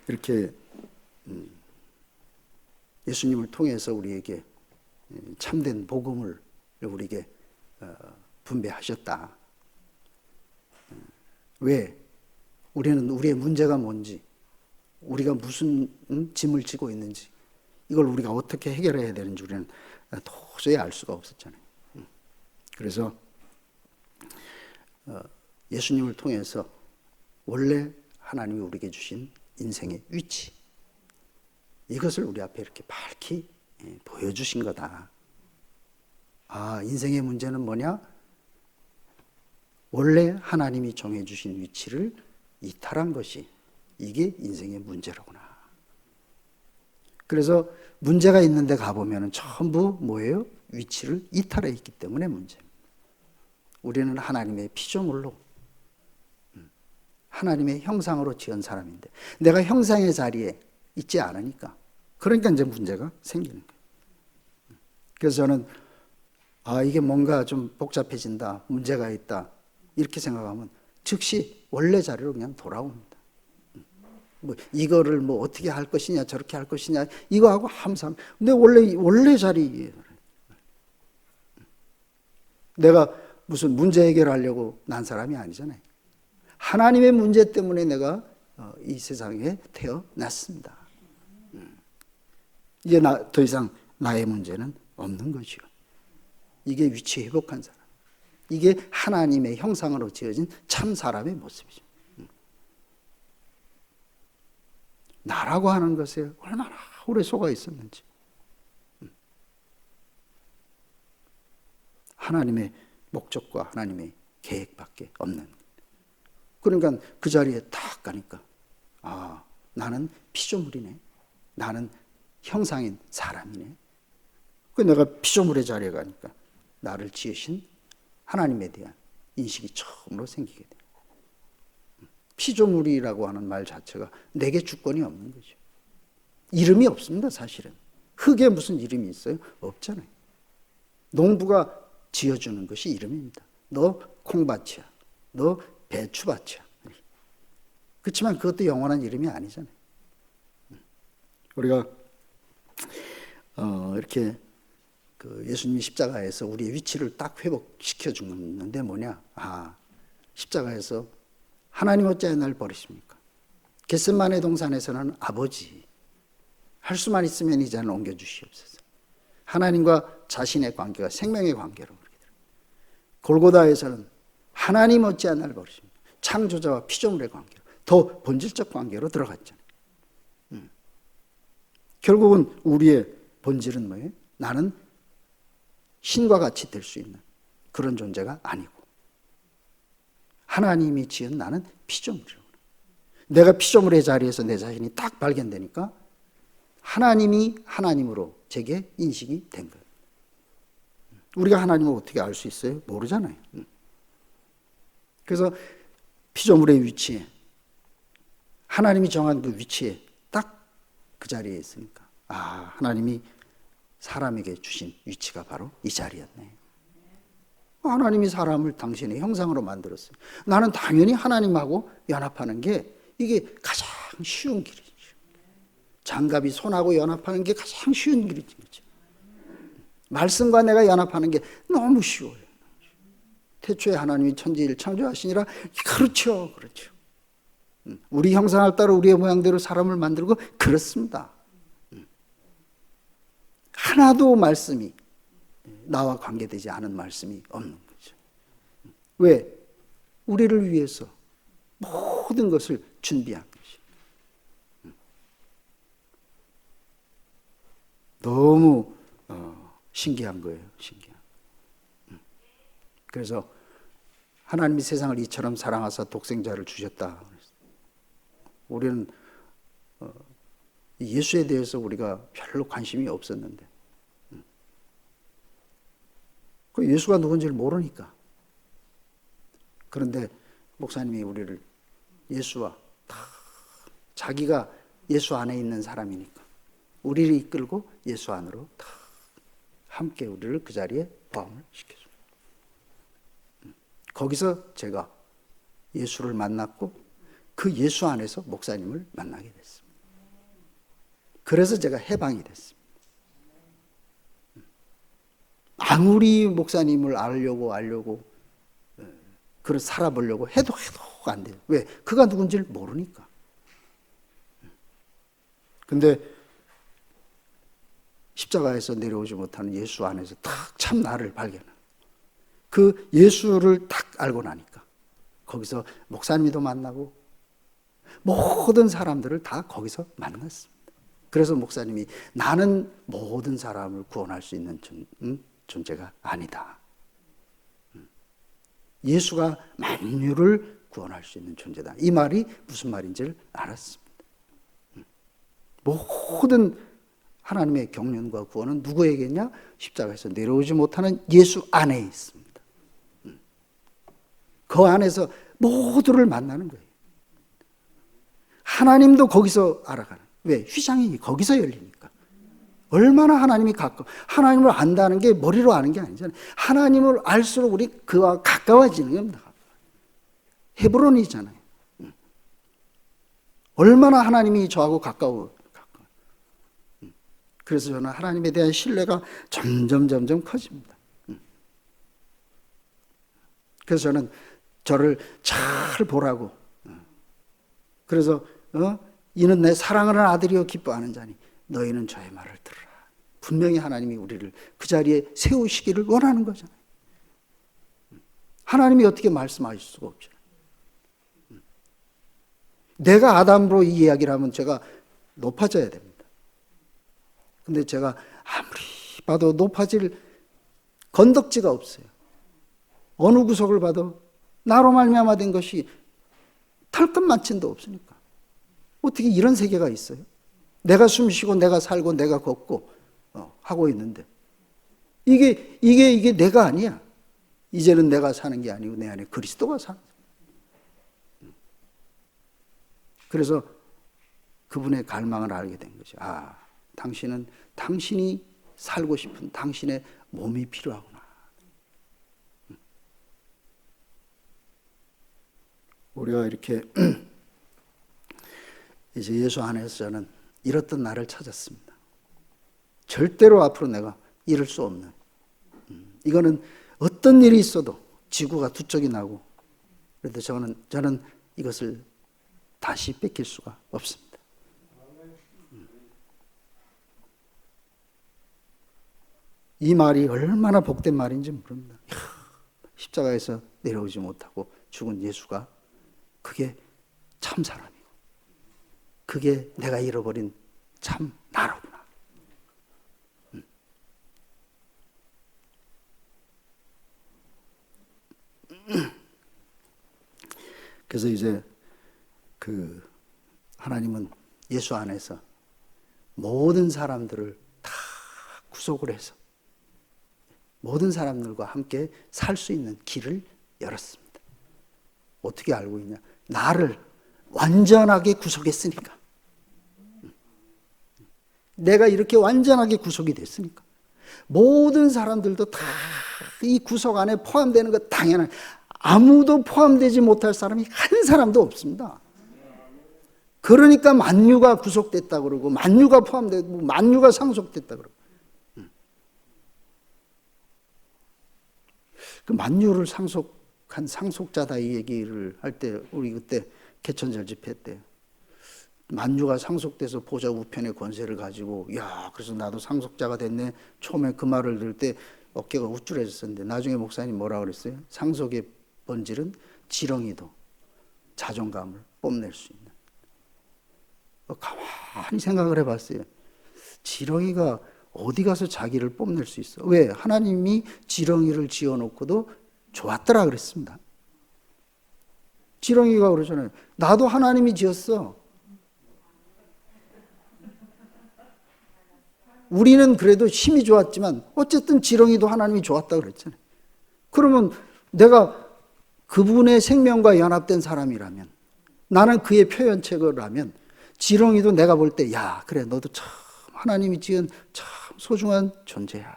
이렇게 예수님을 통해서 우리에게 참된 복음을 우리에게 분배하셨다. 왜? 우리는 우리의 문제가 뭔지, 우리가 무슨 짐을 지고 있는지, 이걸 우리가 어떻게 해결해야 되는지 우리는 도저히 알 수가 없었잖아요. 그래서 예수님을 통해서 원래 하나님이 우리에게 주신 인생의 위치, 이것을 우리 앞에 이렇게 밝히 보여주신 거다. 인생의 문제는 뭐냐? 원래 하나님이 정해주신 위치를 이탈한 것이 이게 인생의 문제로구나. 그래서 문제가 있는데 가보면 전부 뭐예요? 위치를 이탈해 있기 때문에 문제입니다. 우리는 하나님의 피조물로 하나님의 형상으로 지은 사람인데 내가 형상의 자리에 있지 않으니까 그러니까 이제 문제가 생기는 거예요. 그래서 저는 이게 뭔가 좀 복잡해진다, 문제가 있다 이렇게 생각하면 즉시 원래 자리로 그냥 돌아옵니다. 이거를 어떻게 할 것이냐 저렇게 할 것이냐 이거하고 함상. 근데 원래 자리에 내가 무슨 문제 해결하려고 난 사람이 아니잖아요. 하나님의 문제 때문에 내가 이 세상에 태어났습니다. 이제 더 이상 나의 문제는 없는 거죠. 이게 위치 회복한 사람. 이게 하나님의 형상으로 지어진 참 사람의 모습이죠. 나라고 하는 것에 얼마나 오래 속아 있었는지. 하나님의 목적과 하나님의 계획밖에 없는. 그러니까 그 자리에 딱 가니까 나는 피조물이네. 나는 형상인 사람이네. 그 내가 피조물의 자리에 가니까 나를 지으신 하나님에 대한 인식이 처음으로 생기게 돼요. 피조물이라고 하는 말 자체가 내게 주권이 없는 거죠. 이름이 없습니다, 사실은. 흙에 무슨 이름이 있어요? 없잖아요. 농부가 지어주는 것이 이름입니다. 너 콩밭이야. 너 배추밭이야. 그렇지만 그것도 영원한 이름이 아니잖아요. 우리가 이렇게 그 예수님이 십자가에서 우리의 위치를 딱 회복시켜 주는데 뭐냐? 십자가에서 하나님 어찌하여 날 버리십니까? 겟세마네 동산에서는 아버지 할 수만 있으면 이 잔을 옮겨주시옵소서. 하나님과 자신의 관계가 생명의 관계로 그렇게 돼요. 골고다에서는 하나님 어찌하여 날 버리십니까? 창조자와 피조물의 관계로, 더 본질적 관계로 들어갔잖아요. 결국은 우리의 본질은 뭐예요? 나는 신과 같이 될 수 있는 그런 존재가 아니고 하나님이 지은 나는 피조물이라고. 내가 피조물의 자리에서 내 자신이 딱 발견되니까 하나님이 하나님으로 제게 인식이 된 거예요. 우리가 하나님을 어떻게 알 수 있어요? 모르잖아요. 그래서 피조물의 위치에, 하나님이 정한 그 위치에 딱 그 자리에 있으니까 하나님이 사람에게 주신 위치가 바로 이 자리였네. 하나님이 사람을 당신의 형상으로 만들었어요. 나는 당연히 하나님하고 연합하는 게 이게 가장 쉬운 길이죠. 장갑이 손하고 연합하는 게 가장 쉬운 길이죠. 말씀과 내가 연합하는 게 너무 쉬워요. 태초에 하나님이 천지를 창조하시니라. 그렇죠. 우리 형상을 따라 우리의 모양대로 사람을 만들고 그렇습니다. 하나도 말씀이 나와 관계되지 않은 말씀이 없는 거죠. 왜? 우리를 위해서 모든 것을 준비한 것이. 너무 신기한 거예요. 신기한. 그래서 하나님이 세상을 이처럼 사랑하사 독생자를 주셨다. 우리는 예수에 대해서 우리가 별로 관심이 없었는데 그 예수가 누군지를 모르니까. 그런데 목사님이 우리를 예수와 자기가 예수 안에 있는 사람이니까 우리를 이끌고 예수 안으로 함께 우리를 그 자리에 포함을 시켜줍니다. 거기서 제가 예수를 만났고 그 예수 안에서 목사님을 만나게 됐습니다. 그래서 제가 해방이 됐습니다. 아무리 목사님을 알려고 그걸 살아보려고 해도 안 돼요. 왜? 그가 누군지를 모르니까. 근데 십자가에서 내려오지 못하는 예수 안에서 딱 참 나를 발견하고 그 예수를 딱 알고 나니까 거기서 목사님도 만나고 모든 사람들을 다 거기서 만났습니다. 그래서 목사님이 나는 모든 사람을 구원할 수 있는 존재가 아니다. 예수가 만유를 구원할 수 있는 존재다. 이 말이 무슨 말인지를 알았습니다. 모든 하나님의 경륜과 구원은 누구에게냐? 십자가에서 내려오지 못하는 예수 안에 있습니다. 그 안에서 모두를 만나는 거예요. 하나님도 거기서 알아가는. 왜? 휘장이 거기서 열리니까. 얼마나 하나님이 가까워. 하나님을 안다는 게 머리로 아는 게 아니잖아요. 하나님을 알수록 우리 그와 가까워지는 겁니다. 헤브론이잖아요. 얼마나 하나님이 저하고 가까워. 그래서 저는 하나님에 대한 신뢰가 점점 커집니다. 그래서 저는 저를 잘 보라고. 그래서 이는 내 사랑하는 아들이여 기뻐하는 자니 너희는 저의 말을 들으라. 분명히 하나님이 우리를 그 자리에 세우시기를 원하는 거잖아요. 하나님이 어떻게 말씀하실 수가 없죠. 내가 아담으로 이 이야기를 하면 제가 높아져야 됩니다. 근데 제가 아무리 봐도 높아질 건덕지가 없어요. 어느 구석을 봐도 나로 말미암아 된 것이 털끝만침도 없으니까. 어떻게 이런 세계가 있어요? 내가 숨쉬고 내가 살고 내가 걷고 하고 있는데 이게 내가 아니야. 이제는 내가 사는 게 아니고 내 안에 그리스도가 사는 거예요. 그래서 그분의 갈망을 알게 된 거죠. 아, 당신은 당신이 살고 싶은 당신의 몸이 필요하구나. 우리가 이렇게 이제 예수 안에서 저는 잃었던 나를 찾았습니다. 절대로 앞으로 내가 잃을 수 없는, 이거는 어떤 일이 있어도 지구가 두 쪽이 나고 그래도 저는 이것을 다시 뺏길 수가 없습니다. 이 말이 얼마나 복된 말인지 모릅니다. 십자가에서 내려오지 못하고 죽은 예수가 그게 참 사람이고 그게 내가 잃어버린 참 나로구나. 그래서 이제 하나님은 예수 안에서 모든 사람들을 다 구속을 해서 모든 사람들과 함께 살 수 있는 길을 열었습니다. 어떻게 알고 있냐? 나를 완전하게 구속했으니까. 내가 이렇게 완전하게 구속이 됐으니까. 모든 사람들도 다 이 구속 안에 포함되는 것 당연한, 아무도 포함되지 못할 사람이 한 사람도 없습니다. 그러니까 만유가 구속됐다 그러고 만유가 포함되고 만유가 상속됐다 그러고. 그 만유를 상속한 상속자다 이 얘기를 할 때 우리 그때 개천절 집회 때 만유가 상속돼서 보좌 우편의 권세를 가지고 그래서 나도 상속자가 됐네. 처음에 그 말을 들을 때 어깨가 우쭐해졌었는데 나중에 목사님 뭐라 그랬어요? 상속의 본질은 지렁이도 자존감을 뽐낼 수 있는. 가만히 생각을 해봤어요. 지렁이가 어디 가서 자기를 뽐낼 수 있어? 왜? 하나님이 지렁이를 지어놓고도 좋았더라 그랬습니다. 지렁이가 그러잖아요. 나도 하나님이 지었어. 우리는 그래도 힘이 좋았지만 어쨌든 지렁이도 하나님이 좋았다 그랬잖아요. 그러면 내가 그분의 생명과 연합된 사람이라면, 나는 그의 표현체거라면 지렁이도 내가 볼 때 그래 너도 참 하나님이 지은 참 소중한 존재야.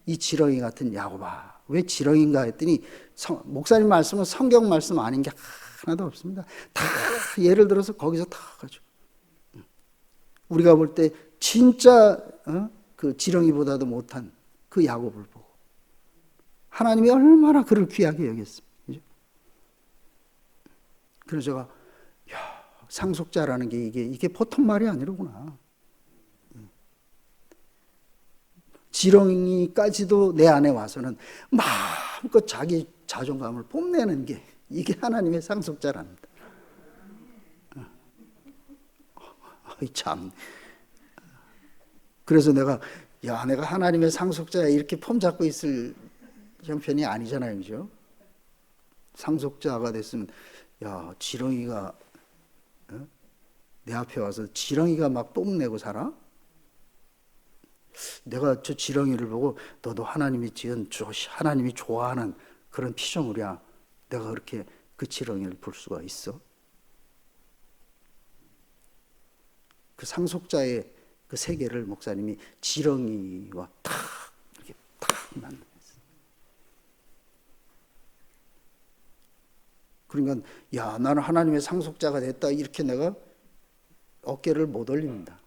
이 지렁이 같은 야곱아. 왜 지렁이인가 했더니 목사님 말씀은 성경 말씀 아닌 게 하나도 없습니다. 다 예를 들어서 거기서 다 가지고 우리가 볼 때 진짜 그 지렁이보다도 못한 그 야곱을 보고 하나님이 얼마나 그를 귀하게 여겼습니까? 그래서 제가 상속자라는 게 이게 보통 말이 아니로구나. 지렁이까지도 내 안에 와서는 마음껏 자기 자존감을 뽐내는 게 이게 하나님의 상속자랍니다. 참. 그래서 내가 하나님의 상속자야 이렇게 폼 잡고 있을 형편이 아니잖아요, 그죠? 상속자가 됐으면 지렁이가 내 앞에 와서 지렁이가 막 뽐내고 살아? 내가 저 지렁이를 보고 너도 하나님이 지은 하나님이 좋아하는 그런 피조물이야. 내가 그렇게 그 지렁이를 볼 수가 있어? 그 상속자의 그 세계를 목사님이 지렁이와 이렇게 만났어요. 그러니까 나는 하나님의 상속자가 됐다 이렇게 내가 어깨를 못 올립니다.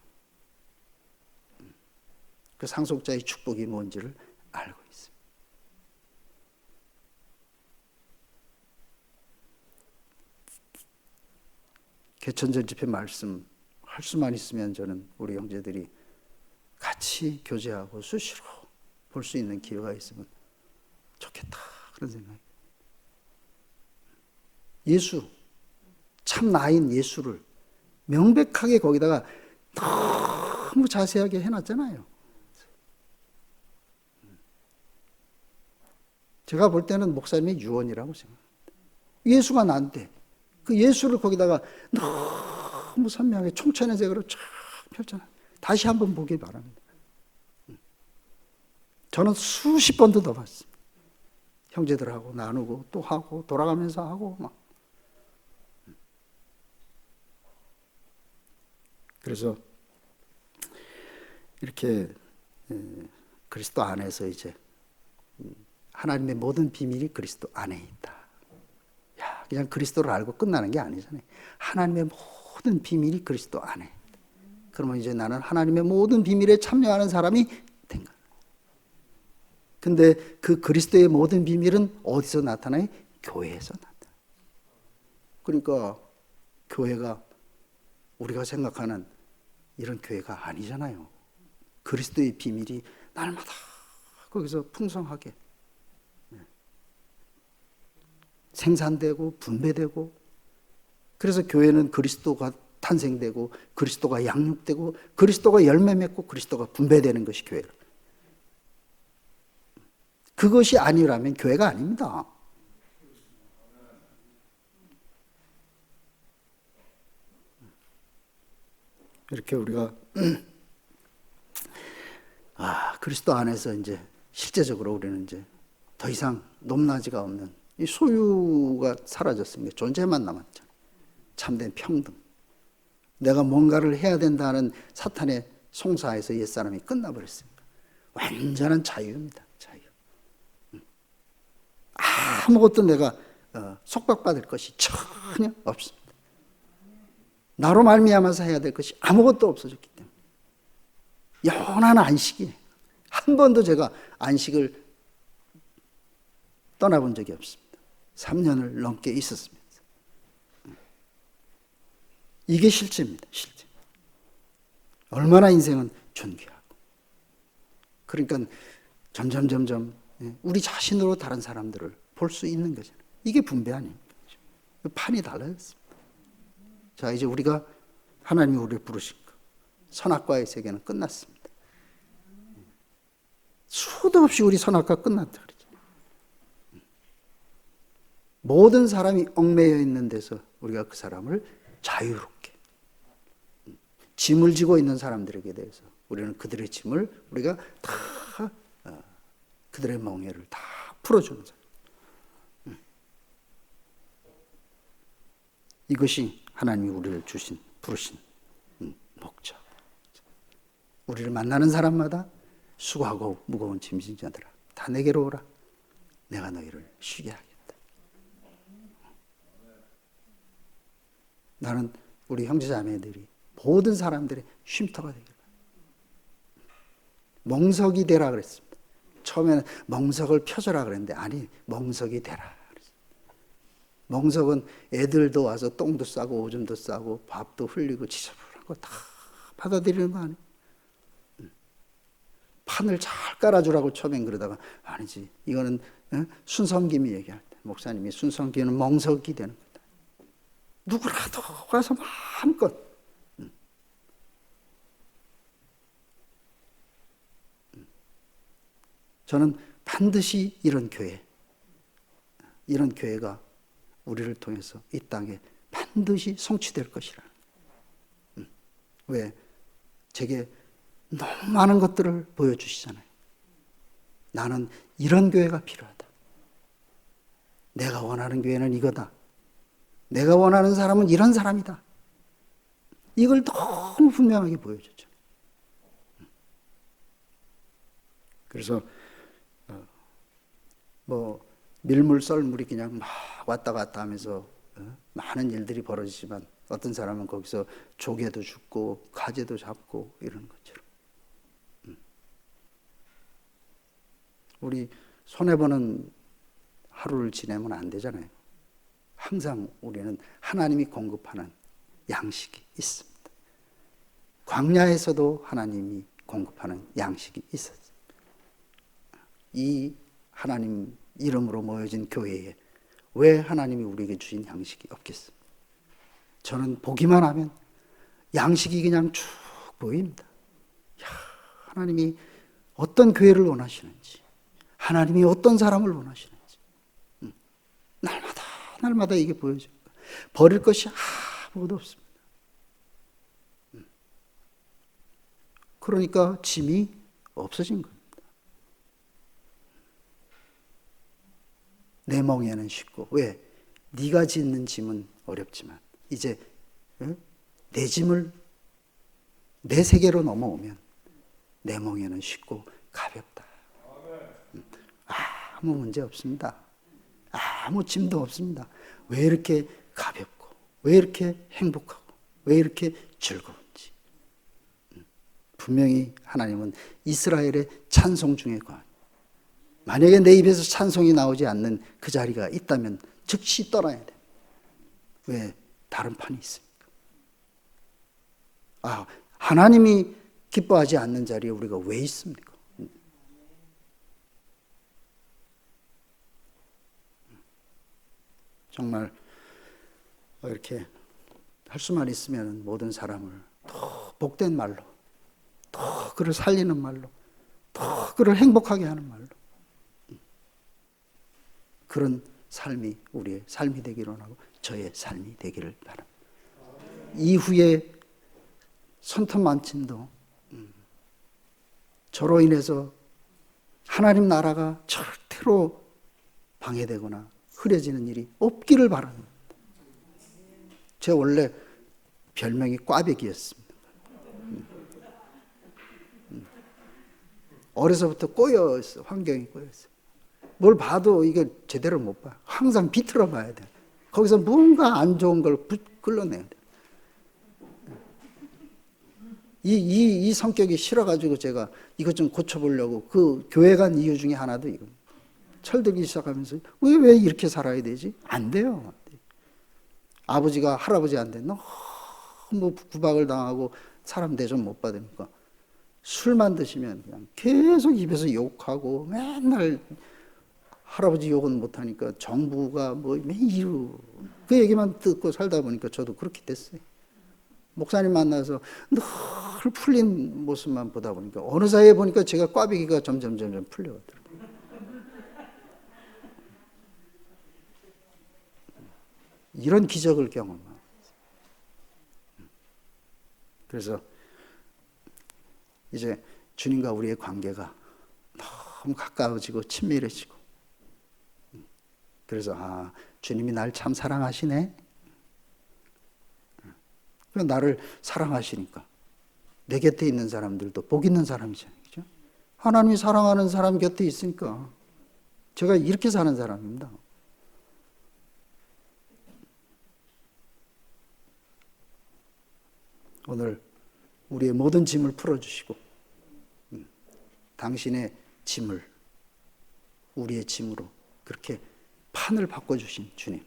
그 상속자의 축복이 뭔지를 알고 있습니다. 개천절 집회 말씀 할 수만 있으면 저는 우리 형제들이 같이 교제하고 수시로 볼 수 있는 기회가 있으면 좋겠다 그런 생각이. 예수, 참 나인 예수를 명백하게 거기다가 너무 자세하게 해놨잖아요. 제가 볼 때는 목사님의 유언이라고 생각합니다. 예수가 난데 그 예수를 거기다가 너무 선명하게 총천의 색으로 쫙 펼쳐놔. 다시 한번 보길 바랍니다. 저는 수십 번도 더 봤습니다. 형제들하고 나누고 또 하고 돌아가면서 하고 막. 그래서 이렇게 그리스도 안에서 이제 하나님의 모든 비밀이 그리스도 안에 있다. 야, 그냥 그리스도를 알고 끝나는 게 아니잖아요. 하나님의 모든 비밀이 그리스도 안에 있다. 그러면 이제 나는 하나님의 모든 비밀에 참여하는 사람이 된 거야. 근데 그 그리스도의 모든 비밀은 어디서 나타나요? 교회에서 나타나요. 그러니까 교회가 우리가 생각하는 이런 교회가 아니잖아요. 그리스도의 비밀이 날마다 거기서 풍성하게 생산되고 분배되고, 그래서 교회는 그리스도가 탄생되고 그리스도가 양육되고 그리스도가 열매 맺고 그리스도가 분배되는 것이 교회라. 그것이 아니라면 교회가 아닙니다. 이렇게 우리가 그리스도 안에서 이제 실제적으로 우리는 이제 더 이상 높낮이가 없는 이 소유가 사라졌습니다. 존재만 남았죠. 참된 평등. 내가 뭔가를 해야 된다는 사탄의 송사에서 옛사람이 끝나버렸습니다. 완전한 자유입니다. 자유. 아무것도 내가 속박받을 것이 전혀 없습니다. 나로 말미암아서 해야 될 것이 아무것도 없어졌기 때문에 영원한 안식이에요. 한 번도 제가 안식을 떠나본 적이 없습니다. 3년을 넘게 있었습니다. 이게 실제입니다. 실제. 얼마나 인생은 존귀하고. 그러니까 점점 우리 자신으로 다른 사람들을 볼 수 있는 거잖아요. 이게 분배 아닙니까? 판이 달라졌습니다. 자, 이제 우리가 하나님이 우리를 부르신 거, 선악과의 세계는 끝났습니다. 수도 없이 우리 선악과 끝났다 그러죠. 모든 사람이 얽매여 있는 데서 우리가 그 사람을 자유롭게, 짐을 지고 있는 사람들에게 대해서 우리는 그들의 짐을 우리가 다 그들의 멍에를 다 풀어주는 사람. 이것이 하나님이 우리를 부르신 목적. 우리를 만나는 사람마다 수고하고 무거운 짐진 자들아, 다 내게로 오라. 내가 너희를 쉬게 하겠다. 나는 우리 형제자매들이 모든 사람들의 쉼터가 되기를. 멍석이 되라 그랬습니다. 처음에는 멍석을 펴줘라 그랬는데 아니, 멍석이 되라. 멍석은 애들도 와서 똥도 싸고 오줌도 싸고 밥도 흘리고 지저분한 거 다 받아들이는 거 아니에요? 판을 잘 깔아주라고 처음엔 그러다가 아니지, 이거는 순섬김이 얘기할 때 목사님이 순섬기는 멍석이 되는 거다. 누구라도 와서 마음껏 저는 반드시 이런 교회가 우리를 통해서 이 땅에 반드시 성취될 것이라. 왜? 제게 너무 많은 것들을 보여주시잖아요. 나는 이런 교회가 필요하다. 내가 원하는 교회는 이거다. 내가 원하는 사람은 이런 사람이다. 이걸 너무 분명하게 보여줬죠. 그래서 밀물 썰물이 그냥 막 왔다 갔다 하면서 많은 일들이 벌어지지만 어떤 사람은 거기서 조개도 줍고 가재도 잡고 이러는 것처럼 우리 손해보는 하루를 지내면 안 되잖아요. 항상 우리는 하나님이 공급하는 양식이 있습니다. 광야에서도 하나님이 공급하는 양식이 있었어요. 이 하나님 이름으로 모여진 교회에 왜 하나님이 우리에게 주신 양식이 없겠습니까? 저는 보기만 하면 양식이 그냥 쭉 보입니다. 하나님이 어떤 교회를 원하시는지, 하나님이 어떤 사람을 원하시는지 날마다 이게 보여져요. 버릴 것이 아무것도 없습니다. 그러니까 짐이 없어진 겁니다. 내 멍에는 쉽고. 왜? 네가 짓는 짐은 어렵지만 이제 내 짐을 내 세계로 넘어오면 내 멍에는 쉽고 가볍다. 아무 문제 없습니다. 아무 짐도 없습니다. 왜 이렇게 가볍고, 왜 이렇게 행복하고, 왜 이렇게 즐거운지. 분명히 하나님은 이스라엘의 찬송 중에 관. 만약에 내 입에서 찬송이 나오지 않는 그 자리가 있다면 즉시 떠나야 돼. 왜? 다른 판이 있습니까? 하나님이 기뻐하지 않는 자리에 우리가 왜 있습니까? 정말 이렇게 할 수만 있으면 모든 사람을 더 복된 말로, 더 그를 살리는 말로, 더 그를 행복하게 하는 말로, 그런 삶이 우리의 삶이 되기를 원하고 저의 삶이 되기를 바랍니다. 이후에 손톱만침도 저로 인해서 하나님 나라가 절대로 방해되거나 흐려지는 일이 없기를 바랍니다. 제가 원래 별명이 꽈배기였습니다. 어려서부터 꼬여있어. 환경이 꼬여있어. 뭘 봐도 이게 제대로 못 봐. 항상 비틀어 봐야 돼. 거기서 뭔가 안 좋은 걸 끌어내야 돼. 이 성격이 싫어가지고 제가 이것 좀 고쳐보려고 그 교회 간 이유 중에 하나도 이거. 철들기 시작하면서 왜 이렇게 살아야 되지? 안 돼요. 아버지가 할아버지한테 너무 구박을 당하고 사람 대접 못 받으니까 술만 드시면 그냥 계속 입에서 욕하고 맨날 할아버지 욕은 못하니까 정부가 뭐 이유 그 얘기만 듣고 살다 보니까 저도 그렇게 됐어요. 목사님 만나서 늘 풀린 모습만 보다 보니까 어느 사이에 보니까 제가 꽈배기가 점점 풀려가더라고요. 이런 기적을 경험합니다. 그래서 이제 주님과 우리의 관계가 너무 가까워지고 친밀해지고, 그래서 주님이 날 참 사랑하시네. 나를 사랑하시니까 내 곁에 있는 사람들도 복 있는 사람이잖아요. 그죠? 하나님이 사랑하는 사람 곁에 있으니까 제가 이렇게 사는 사람입니다. 오늘 우리의 모든 짐을 풀어주시고 당신의 짐을 우리의 짐으로 그렇게 판을 바꿔주신 주님,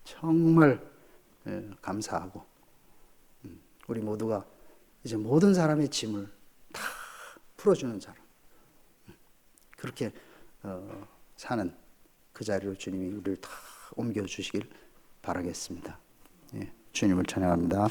정말 감사하고 우리 모두가 이제 모든 사람의 짐을 다 풀어주는 사람, 그렇게 사는 그 자리로 주님이 우리를 다 옮겨주시길 바라겠습니다. 주님을 찬양합니다.